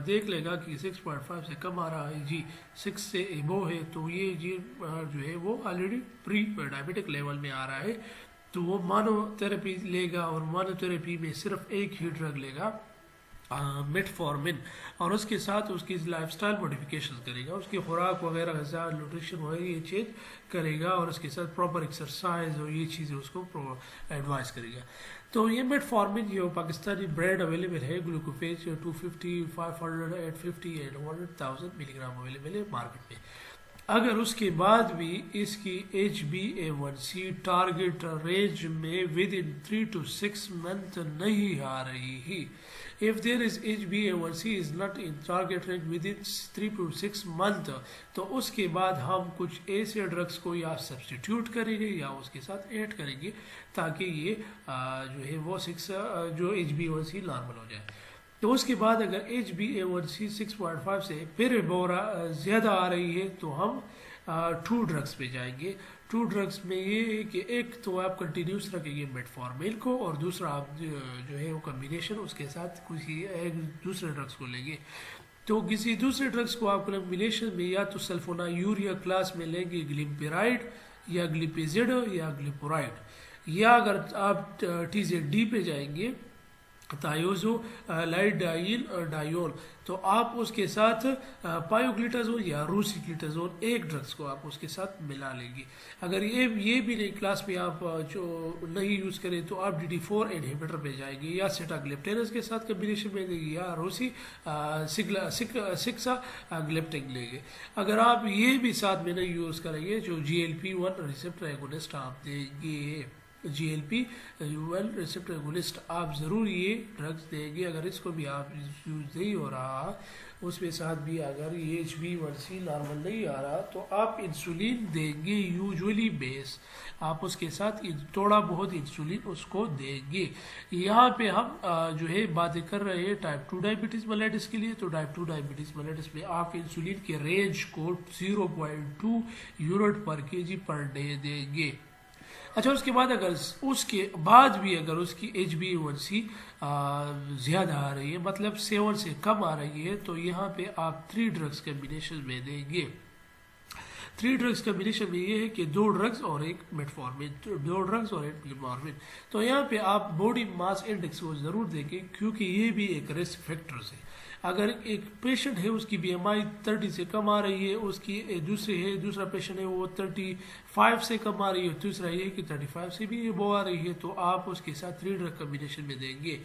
Speaker 1: دیکھ لے گا کہ 6.5 سے کم آ رہا ہے جی، 6 سے ایبو ہے تو یہ جی جو ہے وہ آلریڈی پری ڈائبیٹک لیول میں آ رہا ہے، تو وہ مانو تھراپی لے گا، اور مانو تھراپی میں صرف ایک ہی ڈرگ لے گا میٹفارمن، اور اس کے ساتھ اس کی لائف سٹائل موڈیفیکیشن کرے گا، اس کی خوراک وغیرہ غذا نیوٹریشن وغیرہ یہ چیز کرے گا، اور اس کے ساتھ پراپر ایکسرسائز اور یہ چیزیں اس کو ایڈوائز کرے گا۔ تو یہ میٹفارمن جو پاکستانی برانڈ اویلیبل ہے، گلوکوفیج 250 500 850 800,000 ملی گرام اویلیبل ہے مارکیٹ میں۔ اگر اس کے بعد بھی اس کی HbA1c ٹارگٹ رینج میں ود ان 3 to 6 months نہیں آ رہی ہے، if there is HbA1c is not in target range within 3 to 6 months، تو اس کے بعد ہم کچھ ایسے ڈرگس کو یا سبسٹیٹیوٹ کریں گے یا اس کے ساتھ ایڈ کریں گے تاکہ یہ جو ہے وہ 6 جو HbA1c نارمل ہو جائے۔ تو اس کے بعد اگر HbA1c 6.5 سے پھر زیادہ آ رہی ہے تو ہم 2 ڈرگس پہ جائیں گے۔ 2 ڈرگس میں یہ ہے کہ ایک تو آپ کنٹینیوس رکھیں گے میٹفارمین کو، اور دوسرا آپ جو ہے وہ کمبینیشن اس کے ساتھ کسی ایک دوسرے ڈرگس کو لیں گے۔ تو کسی دوسرے ڈرگس کو آپ کمبینیشن میں یا تو سلفونا یوریا کلاس میں لیں گے، گلیمپیرائڈ یا گلیپیزڈ یا گلیپورائڈ، یا اگر آپ TZD پہ جائیں گے تایوزو لائٹ ڈائل ڈائیول، تو آپ اس کے ساتھ پایوگلیٹازون یا روسی گلیٹازون ایک ڈرگس کو آپ اس کے ساتھ ملا لیں گے۔ اگر یہ بھی نہیں کلاس میں آپ جو نہیں یوز کریں تو آپ DD4 انہیبیٹر پہ جائیں گے، یا سیٹاگلیپٹینس کے ساتھ کمبینیشن میں لیں گے، یا روسی سکسا گلیپٹنگ لیں گے۔ اگر آپ یہ بھی ساتھ میں نہیں یوز کریں گے جو GLP-1 ریسپٹر ایگونسٹ آپ دیں گے، GLP-1 ریسپٹر ایگونسٹ آپ ضرور یہ ڈرگز دیں گے۔ اگر اس کو بھی آپ یوز نہیں ہو رہا، اس میں ساتھ بھی اگر یہ HbA1c نارمل نہیں آ رہا تو آپ انسولین دیں گے، یوزولی بیس آپ اس کے ساتھ تھوڑا بہت انسولین اس کو دیں گے۔ یہاں پہ ہم جو ہے باتیں کر رہے ہیں ٹائپ 2 ڈائبٹیز میلیٹس کے لیے، تو ٹائپ 2 ڈائبٹیز میلیٹس میں آپ انسولین کے رینج کو 0.2 یونٹ پر kg پر ڈے دیں گے۔ اچھا اس کے بعد اگر اس کے بعد بھی اگر اس کی HbA1c زیادہ آ رہی ہے، مطلب 7 سے کم آ رہی ہے، تو یہاں پہ آپ 3 ڈرگس کمبینیشن میں دیں گے۔ 3 ڈرگس کمبینیشن میں یہ ہے کہ 2 ڈرگس اور ایک میٹفارمین، 2 ڈرگس اور ایک میٹفارمین۔ تو یہاں پہ آپ باڈی ماس انڈیکس کو ضرور دیکھیں، کیونکہ یہ بھی ایک رسک فیکٹرز ہے۔ اگر ایک پیشنٹ ہے اس کی BMI 30 سے کم آ رہی ہے، اس کی دوسرا پیشنٹ ہے وہ 35 سے کم آ رہی ہے، تیسرا یہ ہے کہ 35 سے بھی وہ آ رہی ہے، تو آپ اس کے ساتھ 3 ڈرگ کمبینیشن میں دیں گے۔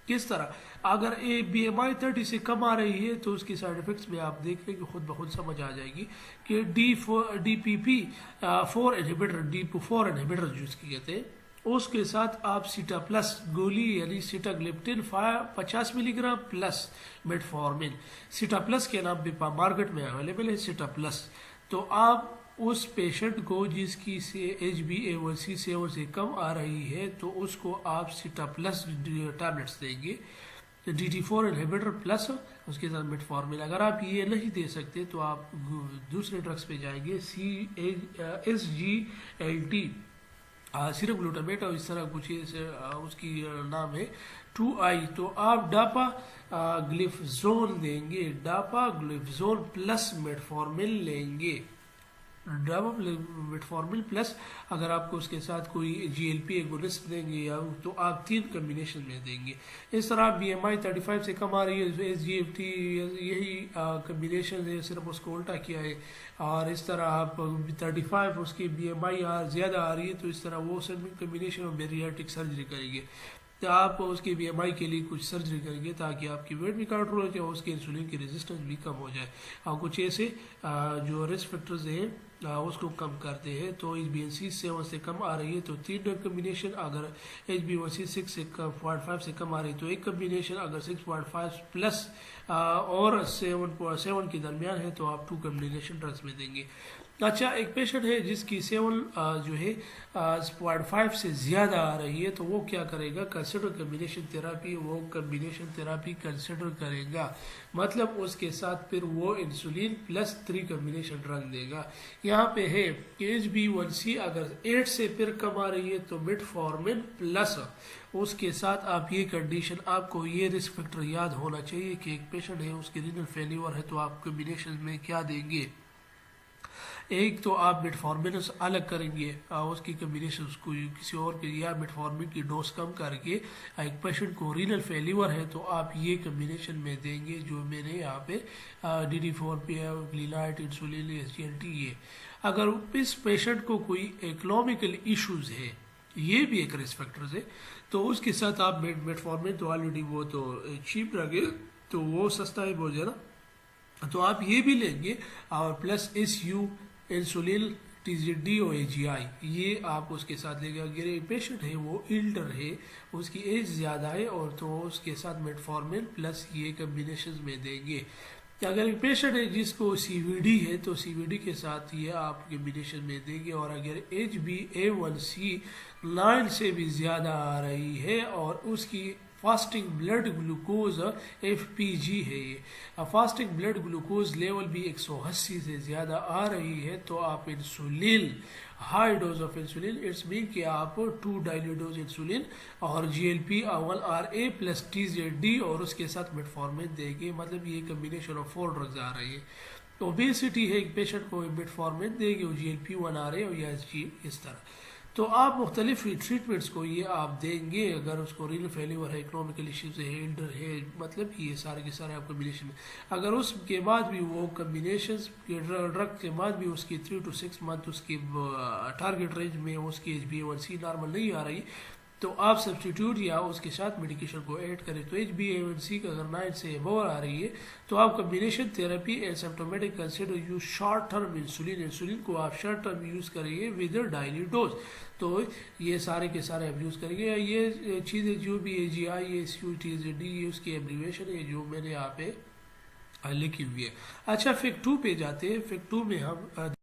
Speaker 1: کس طرح؟ اگر BMI 30 سے کم آ رہی ہے تو اس کی سائڈ ایفیکٹس میں آپ دیکھ لیں کہ خود بخود سمجھ آ جائے گی کہ DPP4 انہیبیٹر یوز کیے جاتے ہیں، اس کے ساتھ آپ سیٹا پلس گولی یعنی سیٹاگلیپٹن 50 ملی گرام پلس میٹفارمین، سیٹا پلس کے نام پہ مارکیٹ میں اویلیبل ہے سیٹا پلس، تو آپ اس پیشنٹ کو جس کی HbA1c 7 سے کم آ رہی ہے تو اس کو آپ سیٹا پلس ٹیبلٹس دیں گے، DD4 انہیبیٹر پلس اس کے ساتھ میٹفارمین۔ اگر آپ یہ نہیں دے سکتے تو آپ دوسرے ڈرگس پہ جائیں گے، SGLT سیرم گلوٹامیٹ اور اس طرح کچھ اس کی نام ہے 2I، تو آپ ڈاپا گلیفزون دیں گے، ڈاپا گلیفزون پلس میٹفارمین لیں گے، ڈاپا میٹفارمین پلس اگر آپ کو اس کے ساتھ کوئی GLP ایگونسٹ دیں گے یا تو آپ 3 کمبینیشن میں دیں گے۔ اس طرح BMI 35 سے کم آ رہی ہے، SGLT یہی کمبینیشن ہے، صرف اس کو الٹا کیا ہے، اور اس طرح آپ 35 اس کی BMI زیادہ آ رہی ہے تو اس طرح وہ کمبینیشن اور بیریاٹک سرجری کریں گے، تو آپ اس کی BMI کے لیے کچھ سرجری کریں گے تاکہ آپ کی ویٹ بھی کنٹرول ہو جائے اور اس کے انسولین کی ریزسٹنس بھی کم ہو جائے، اور کچھ ایسے جو رسک فیکٹرز ہیں اس کو کم کرتے ہیں۔ تو HbA1c 7 سے کم آ رہی ہے تو 3 ڈرگ کمبینیشن، اگر HbA1c 6.5 سے کم آ رہی ہے تو ایک کمبینیشن، اگر 6.5 پلس اور 7 کے درمیان ہے تو آپ 2 کمبینیشن ڈرگس میں دیں گے۔ اچھا ایک پیشنٹ ہے جس کی 7 جو ہے 0.5 سے زیادہ آ رہی ہے تو وہ کیا کرے گا؟ کنسیڈر کمبینیشن تھراپی، وہ کمبینیشن تھراپی کنسیڈر کرے گا، مطلب اس کے ساتھ پھر وہ انسولین پلس 3 کمبینیشن رکھ دے گا۔ یہاں پہ ہے کہ HbA1c اگر 8 سے پھر کم آ رہی ہے تو میٹفورمن پلس اس کے ساتھ آپ یہ کنڈیشن، آپ کو یہ رسک فیکٹر یاد ہونا چاہیے کہ ایک پیشنٹ ہے اس کی رینل فیلیور ہے تو آپ کمبینیشن میں کیا دیں گے؟ ایک تو آپ میٹفورمن الگ کریں گے اس کی کمبینیشن کو کسی اور کے، یا میٹفورمن کی ڈوز کم کر کے ایک پیشنٹ کو رینل فیلیور ہے تو آپ یہ کمبینیشن میں دیں گے جو میں نے یہاں پہ DD4 گلیلائٹ انسولین SGLT۔ یہ اگر اس پیشنٹ کو کوئی اکنامکل ایشوز ہے، یہ بھی ایک رسک فیکٹرز ہے، تو اس کے ساتھ آپ میٹفورمن تو آلریڈی وہ تو چیپ رکھے تو وہ سستا ہے بہت زیادہ، تو آپ یہ بھی لیں گے، اور پلس SU انسولین TZD اور AGI یہ آپ اس کے ساتھ لے گا۔ اگر ایک پیشنٹ ہے وہ ایلڈر ہے، اس کی ایج زیادہ ہے، اور تو اس کے ساتھ میٹفورمن پلس یہ کمبینیشن میں دیں گے۔ اگر ایک پیشنٹ ہے جس کو CVD ہے تو CVD کے ساتھ یہ آپ کمبینیشن میں دیں گے، اور اگر HbA1c 9 سے بھی زیادہ آ رہی ہے اور اس کی فاسٹنگ بلڈ گلوکوز FPG ہے، یہ فاسٹنگ بلڈ گلوکوز لیول بھی 180 سے زیادہ آ رہی ہے تو آپ insulin, high dose of insulin, it's mean کہ آپ 2 ڈائلی ڈوز انسولین اور GLP-1RA پلس TZD اور اس کے ساتھ میٹفورمن دیں گے، مطلب یہ کمبینیشن آف 4 ڈرگز آ رہی ہے۔ اوبیسٹی ہے، ایک پیشنٹ کو میٹفورمن دیں گے اور GLP-1RA اور یا SG اس طرح، تو آپ مختلف ٹریٹمنٹس کو یہ آپ دیں گے۔ اگر اس کو رینل فیلیور ہے، اکنامکل ایشوز ہے، ایلڈر ہے، مطلب یہ سارے کے سارے آپ کمبینیشن میں، اگر اس کے بعد بھی وہ کمبینیشنز ڈرگ کے بعد بھی اس کی 3 to 6 منتھ اس کی ٹارگیٹ رینج میں اس کی HbA1c نارمل نہیں آ رہی تو آپ سبسٹیٹیوٹ یا اس کے ساتھ میڈیکیشن کو ایڈ کریں۔ تو HbA1c کا اگر 9 سے ابو آ رہی ہے تو آپ combination therapy and symptomatic consider use short term insulin, insulin کو آپ شارٹ ٹرم یوز کریں گے ود ڈائلی ڈوز، تو یہ سارے کے سارے آپ یوز کریں گے۔ یہ چیزیں جو بھی AGI SU TZD یہ اس کی ایبریویشن ہے جو میں نے یہاں پہ لکھی ہوئی ہے۔ اچھا فیک 2 پہ جاتے ہیں۔ فیک 2 میں ہم